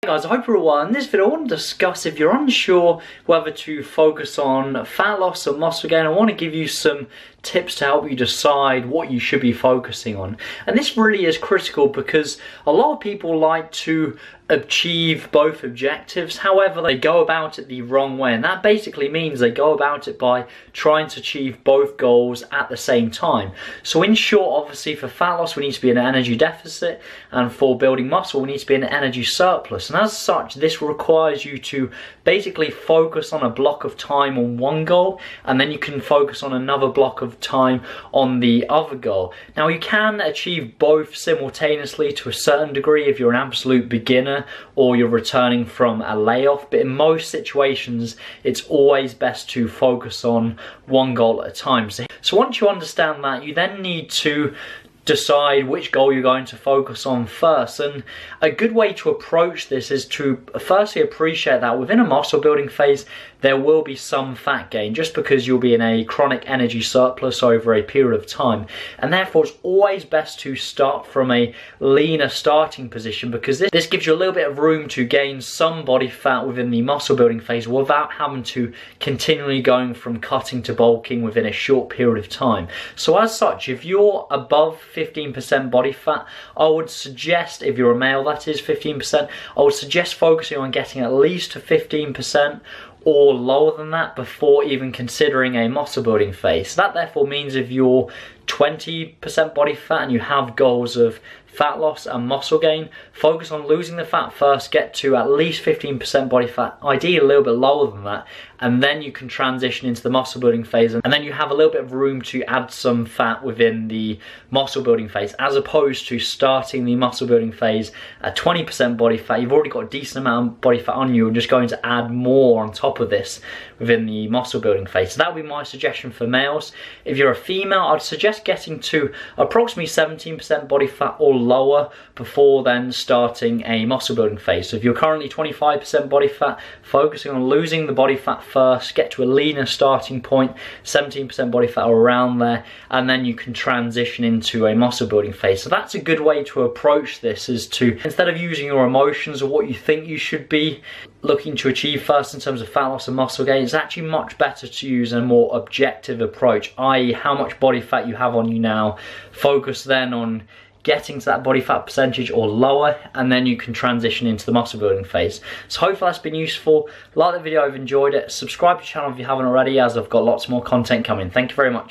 Hey guys, I hope you're all well. In this video I want to discuss if you're unsure whether to focus on fat loss or muscle gain. I want to give you some tips to help you decide what you should be focusing on. And this really is critical because a lot of people like to achieve both objectives, however they go about it the wrong way, and that basically means they go about it by trying to achieve both goals at the same time. So in short, obviously for fat loss we need to be in an energy deficit, and for building muscle we need to be in an energy surplus, and as such this requires you to basically focus on a block of time on one goal, and then you can focus on another block of time on the other goal. Now you can achieve both simultaneously to a certain degree if you're an absolute beginner or you're returning from a layoff, but in most situations it's always best to focus on one goal at a time. So once you understand that, you then need to decide which goal you're going to focus on first. And a good way to approach this is to firstly appreciate that within a muscle building phase there will be some fat gain, just because you'll be in a chronic energy surplus over a period of time, and therefore it's always best to start from a leaner starting position, because this gives you a little bit of room to gain some body fat within the muscle building phase without having to continually going from cutting to bulking within a short period of time. So as such, if you're above 15% body fat, I would suggest, if you're a male that is 15%, I would suggest focusing on getting at least to 15% or lower than that before even considering a muscle building phase. So that therefore means if you're 20% body fat and you have goals of fat loss and muscle gain, focus on losing the fat first, get to at least 15% body fat, ideally a little bit lower than that, and then you can transition into the muscle building phase, and then you have a little bit of room to add some fat within the muscle building phase, as opposed to starting the muscle building phase at 20% body fat. You've already got a decent amount of body fat on you and just going to add more on top of this within the muscle building phase. So that would be my suggestion for males. If you're a female, I'd suggest getting to approximately 17% body fat or lower before then starting a muscle building phase. So if you're currently 25% body fat, focusing on losing the body fat first, get to a leaner starting point, 17% body fat or around there, and then you can transition into a muscle building phase. So that's a good way to approach this, is to, instead of using your emotions or what you think you should be looking to achieve first in terms of fat loss and muscle gain, it's actually much better to use a more objective approach, i.e. how much body fat you have on you now. Focus then on getting to that body fat percentage or lower, and then you can transition into the muscle building phase. So hopefully that's been useful. Like the video if you've enjoyed it. Subscribe to the channel if you haven't already, as I've got lots more content coming. Thank you very much.